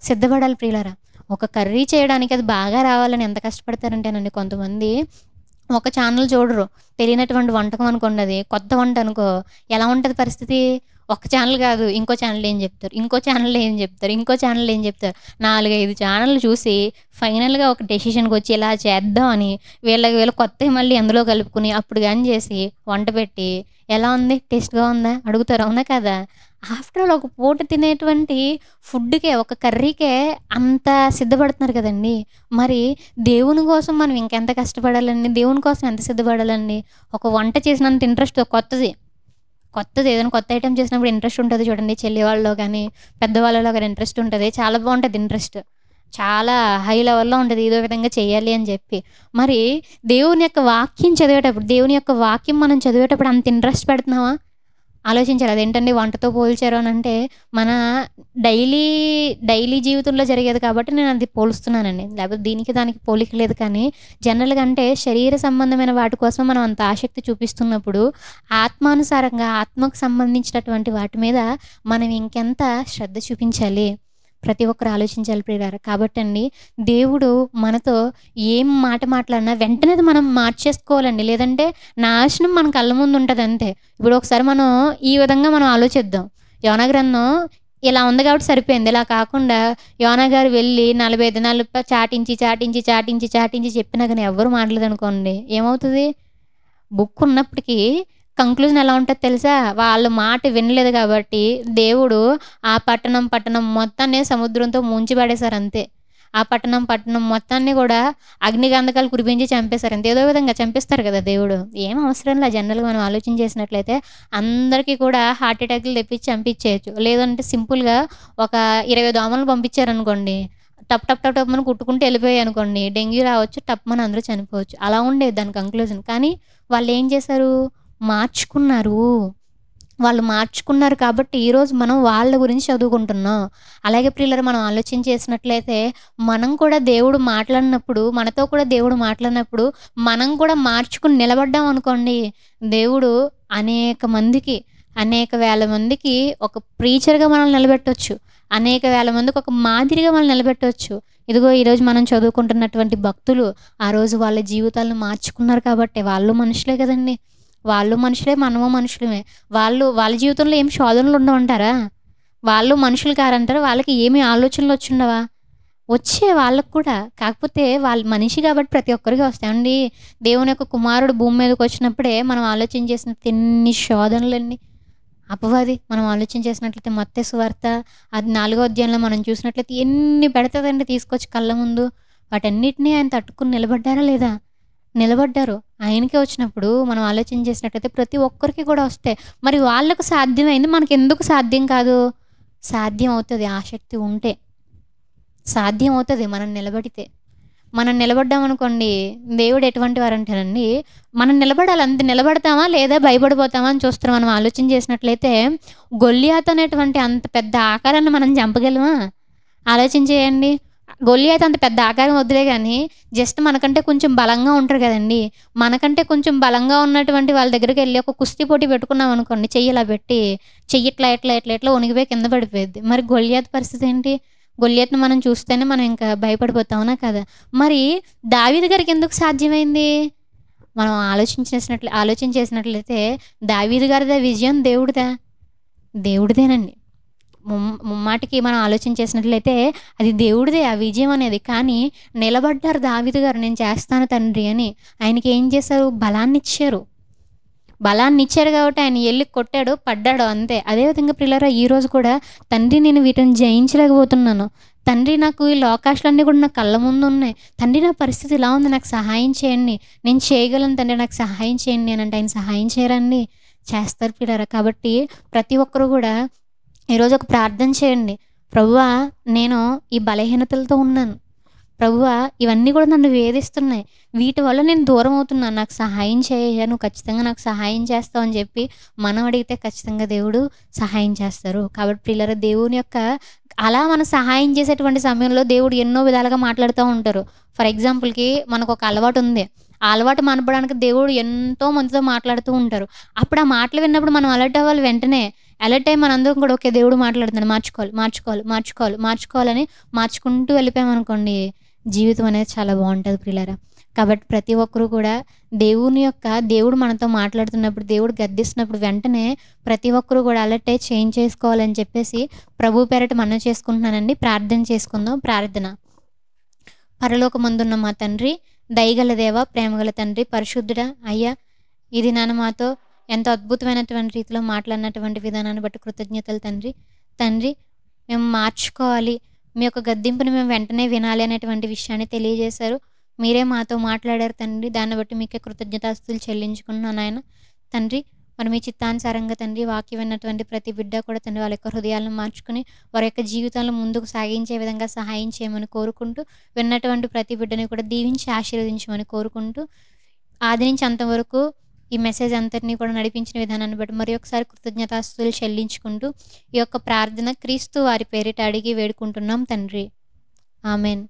సిద్ధపడాలి ప్రియులారా. ఒక కర్రీ చేయడానికి అది బాగా రావాలని ఎంత కష్టపడతారంటేనండి కొంతమంది ఒక ఛానల్ చూడరు. తెలియనటువంటి వంటకం అనుకోండి అది. కొత్త వంట అనుకో ఎలా ఉంటది పరిస్థితి? ఒక్క ఛానల్ కాదు. ఇంకో ఛానల్ ఏం చెప్తారు? ఇంకో ఛానల్ ఏం చెప్తారు? ఇంకో ఛానల్ ఏం చెప్తారు? 4, 5 ఛానల్‌లు చూసి ఫైనల్‌గా ఒక డెసిషన్‌కొచ్చి ఇలా చేద్దాం అని వీళ్ళకి కొత్తయి మళ్ళీ అందులో కలుపుకొని అప్పుడు గాని చేసి వంట పెట్టి ఎలా ఉంది? టేస్ట్‌గా ఉందా? అడుగుతారు. అవునా కాదా? ఆఫ్టర్ ఆల్ ఒక పూట తినేటువంటి ఫుడ్‌కే ఒక కర్రీకే అంత సిద్ధపడుతున్నారు కదండీ! మరి దేవుని కోసం మనం ఇంకెంత కష్టపడాలండి? దేవుని కోసం ఎంత సిద్ధపడాలండి? ఒక వంట చేసినంత ఇంట్రెస్ట్ కొత్తది ఏదైనా కొత్త ఐటెమ్ చేసినప్పుడు ఇంట్రెస్ట్ ఉంటది చూడండి. చెల్లి వాళ్ళలో గానీ, పెద్దవాళ్ళలో గానీ ఇంట్రెస్ట్ ఉంటది. చాలా బావుంటది ఇంట్రెస్ట్. చాలా హై లెవెల్‌లో ఉంటది. ఏదో విధంగా చేయాలి అని చెప్పి. మరి దేవుని యొక్క వాక్యం చదివేటప్పుడు, దేవుని యొక్క వాక్యం మనం చదివేటప్పుడు అంత ఇంట్రెస్ట్ పెడుతున్నామా? ఆలోచించాలి. అదేంటండి వంటతో పోల్చారు అనంటే, మన డైలీ, డైలీ జీవితంలో జరిగేది కాబట్టి నేనది పోలుస్తున్నానండి. లేకపోతే దీనికి దానికి పోలిక లేదు కానీ, జనరల్‌గా అంటే శరీర సంబంధమైన వాటి కోసం మనం అంత ఆసక్తి చూపిస్తున్నప్పుడు, ఆత్మానుసారంగా ఆత్మకు సంబంధించినటువంటి వాటి మీద మనం ఇంకెంత శ్రద్ధ చూపించాలి? ప్రతి ఒక్కరు ఆలోచించాలి ప్రియులారా. కాబట్టండి దేవుడు మనతో ఏం మాట మాట్లాడినా వెంటనే అది మనం మార్చేసుకోవాలండి. లేదంటే నాశనం మన కళ్ళ ముందు ఉంటదంతే. ఇప్పుడు ఒకసారి మనం ఈ విధంగా మనం ఆలోచిద్దాం. యోనా గ్రంథం ఇలా ఉంది కాబట్టి సరిపోయింది. ఇలా కాకుండా యోనా గారు వెళ్ళి 40 దినాలు చాటించి చెప్పినా గాని ఎవ్వరు మారలేదనుకోండి. ఏమవుతది? బుక్ ఉన్నప్పటికీ కంక్లూజన్ ఎలా ఉంటది తెలుసా? వాళ్ళ మాట వినలేదు కాబట్టి దేవుడు ఆ పట్టణం మొత్తాన్ని సముద్రంతో ముంచి పడేసారంతే. ఆ పట్టణం మొత్తాన్ని గూడా అగ్నిగంధకాలు కురిపించి చంపేసారంతే. ఏదో విధంగా చంపేస్తారు గదా దేవుడు. ఏం అవసరంలా జనరల్‌గా మనం ఆలోచన చేసినట్లయితే అందరికీ కూడా హార్ట్ అటాక్‌లు తెప్పించి చంపించేయొచ్చు. లేదంటే సింపుల్‌గా ఒక 20 దోమలను పంపించారనుకోండి. టప్ టప్ టప్ టప్ అని కుట్టుకుంటూ ఎళ్ళిపోయాయనుకోండి. డెంగ్యూ రావచ్చు. టప్‌మని అందరూ చనిపోవచ్చు. అలా ఉండేది దాని కంక్లూజన్. కానీ వాళ్ళేం చేశారు? మార్చుకున్నారు. వాళ్ళు మార్చుకున్నారు కాబట్టి ఈరోజు మనం వాళ్ళ గురించి చదువుకుంటున్నాం. అలాగే ప్రియులారా మనం ఆలోచన చేసినట్లయితే మనం కూడా దేవుడు మాట్లాడినప్పుడు, మనతో కూడా దేవుడు మాట్లాడినప్పుడు మనం కూడా మార్చుకుని నిలబడ్డాం అనుకోండి. దేవుడు అనేక మందికి, అనేక వేల మందికి ఒక ప్రీచర్‌గా మనల్ని నిలబెట్టొచ్చు. అనేక వేల మందికి ఒక మాదిరిగా మనల్ని నిలబెట్టొచ్చు. ఇదిగో ఈరోజు మనం చదువుకుంటున్నటువంటి భక్తులు ఆ రోజు వాళ్ళ జీవితాలను మార్చుకున్నారు కాబట్టే వాళ్ళు మనుషులే కదండీ! వాళ్ళు మనుషులే, మనము మనుషులమే. వాళ్ళ జీవితంలో ఏం శోధనలు ఉండవంటారా? వాళ్ళు మనుషులు కారంటారా? వాళ్ళకి ఏమి ఆలోచనలొచ్చుండవా? వచ్చాయి వాళ్ళకి కూడా. కాకపోతే వాళ్ళు మనిషి కాబట్టి ప్రతి ఒక్కరికి వస్తాయి. ఏవండీ దేవుని యొక్క కుమారుడు భూమి మీదకొచ్చినప్పుడే మనం ఆలోచన చేసినట్టు ఎన్ని శోధనలండి. అపవాది మనం ఆలోచన చేసినట్లయితే మత్తయి సువార్త అది 4 అధ్యాయంలో మనం చూసినట్లయితే ఎన్ని పెడతదండి తీసుకొచ్చి కళ్ళ ముందు. వాటన్నిటిని ఆయన తట్టుకొని నిలబడ్డారా లేదా? నిలబడ్డారు. ఆయనకే వచ్చినప్పుడు మనం ఆలోచన చేసినట్టయితే ప్రతి ఒక్కరికి కూడా వస్తాయి. మరి వాళ్ళకు సాధ్యమైంది మనకెందుకు సాధ్యం కాదు? సాధ్యం అవుతది ఆసక్తి ఉంటే. సాధ్యం అవుతది మనం నిలబడితే. మనం నిలబడ్డామనుకోండి, దేవుడు ఎటువంటి వారంటేనండి, మనం నిలబడాలి అంతే. నిలబడతామా లేదా భయపడిపోతామా అని చూస్తున్నాం. మనం ఆలోచన చేసినట్లయితే గొల్లియాతు అనేటువంటి అంత పెద్ద ఆకారాన్ని మనం చంపగలమా? ఆలోచన చేయండి. గొల్లియాతు అంత పెద్ద ఆకారం వద్దులే గానీ, జస్ట్ మనకంటే కొంచెం బలంగా ఉంటారు గదండీ! మనకంటే కొంచెం బలంగా ఉన్నటువంటి వాళ్ళ దగ్గరికెళ్ళి ఒక కుస్తీ పోటీ పెట్టుకున్నామనుకోండి, చెయ్యి ఇలా పెట్టి, చెయ్యి ఇట్లా వణికిపోయి కింద పడిపోయిద్ది. మరి గొల్లియాతు పరిస్థితి ఏంటి? గొల్లియాతుని మనం చూస్తేనే మనం ఇంకా భయపడిపోతాం. అవునా కాదా? మరి దావీదు గారికెందుకు సాధ్యమైంది? మనం ఆలోచన చేసినట్లయితే దావీదు గారిదా విజయం దేవుడిదా? దేవుడిదేనండి. ముమ్మాటికి మనం ఆలోచన చేసినట్లయితే అది దేవుడిదే ఆ విజయం అనేది. కానీ నిలబడ్డారు దావీదు గారు నేను చేస్తాను తండ్రి అని. ఆయనకి ఏం చేశారు? బలాన్నిచ్చారు. బలాన్నిచ్చారు కాబట్టి ఆయన ఎళ్లి కొట్టాడు, పడ్డాడు అంతే. అదే విధంగా ప్రియులారా ఈరోజు కూడా తండ్రి నేను వీటిని జయించలేకపోతున్నాను. తండ్రి నాకు ఈ లోకాశలన్నీ కూడా నా కళ్ళ ముందున్నాయి. తండ్రి నా పరిస్థితి ఇలా ఉంది నాకు సహాయం చేయండి. నేను చేయగలను తండ్రి నాకు సహాయం చేయండి అనంటే ఆయన సహాయం చేయరండి? చేస్తారు ప్రియులారా. కాబట్టి ప్రతి ఒక్కరు కూడా ఈరోజు ఒక ప్రార్థన చేయండి. ప్రభువా, నేను ఈ బలహీనతలతో ఉన్నాను. ప్రభువా, ఇవన్నీ కూడా నన్ను వేధిస్తున్నాయి. వీటి వల్ల నేను దూరం అవుతున్నాను. నాకు సహాయం చేయ్యా, నువ్వు ఖచ్చితంగా నాకు సహాయం చేస్తావు అని చెప్పి మనం అడిగితే ఖచ్చితంగా దేవుడు సహాయం చేస్తారు. కాబట్టి ప్రియులారా, దేవుని యొక్క అలా మనం సహాయం చేసేటువంటి సమయంలో దేవుడు ఎన్నో విధాలుగా మాట్లాడుతూ ఉంటారు. ఫర్ ఎగ్జాంపుల్‌కి మనకొక అలవాటు ఉంది. ఆ అలవాటు మానపడానికి దేవుడు ఎంతో మందితో మాట్లాడుతూ ఉంటారు. అప్పుడు ఆ మాటలు విన్నప్పుడు మనం అలర్ట్ అవ్వాలి వెంటనే. అలర్ట్ అయ్యి మనందరం కూడా ఓకే, దేవుడు మాట్లాడుతున్నాడు, మార్చుకోవాలి, మార్చుకోవాలి, మార్చుకోవాలి, మార్చుకోవాలని మార్చుకుంటూ వెళ్ళిపోయామనుకోండి, జీవితం అనేది చాలా బాగుంటుంది ప్రియులారా. కాబట్టి ప్రతి ఒక్కరు కూడా దేవుడు మనతో మాట్లాడుతున్నప్పుడు, దేవుడు గద్దిస్తున్నప్పుడు వెంటనే ప్రతి ఒక్కరు కూడా అలర్ట్ అయ్యి చేంజ్ చేసుకోవాలని చెప్పేసి ప్రభు పేరట మనవి చేసుకుంటున్నానండి. ప్రార్థన చేసుకుందాం. ప్రార్థన. పరలోకమందున్న మా తండ్రి, దయగల దేవ, ప్రేమగల తండ్రి, పరిశుద్ధుడా అయ్యా, ఇది నాన్న మాతో ఎంతో అద్భుతమైనటువంటి రీతిలో మాట్లాడినటువంటి విధానాన్ని బట్టి కృతజ్ఞతలు తండ్రి. తండ్రి, మేము మార్చుకోవాలి, మీ యొక్క గద్దింపుని మేము వెంటనే వినాలి అనేటువంటి విషయాన్ని తెలియజేశారు. మీరే మాతో మాట్లాడారు తండ్రి. దాన్ని బట్టి మీకే కృతజ్ఞతాస్తుతులు చెల్లించుకుంటున్నాను నాయన. తండ్రి, మరి మీ చిత్తానుసారంగా తండ్రి వాక్యం విన్నటువంటి ప్రతి బిడ్డ కూడా తండ్రి వాళ్ళ యొక్క హృదయాలను మార్చుకుని వారి యొక్క జీవితాలను ముందుకు సాగించే విధంగా సహాయం చేయమని కోరుకుంటూ, విన్నటువంటి ప్రతి బిడ్డని కూడా దీవించి ఆశీర్వదించమని కోరుకుంటూ, ఆది నుంచి అంతవరకు ఈ మెసేజ్ అంతటినీ కూడా నడిపించిన విధానాన్ని బట్టి మరి ఒకసారి కృతజ్ఞతాస్తుతులు చెల్లించుకుంటూ ఈ యొక్క ప్రార్థన క్రీస్తు వారి పేరిట అడిగి వేడుకుంటున్నాం తండ్రి. ఆమెన్.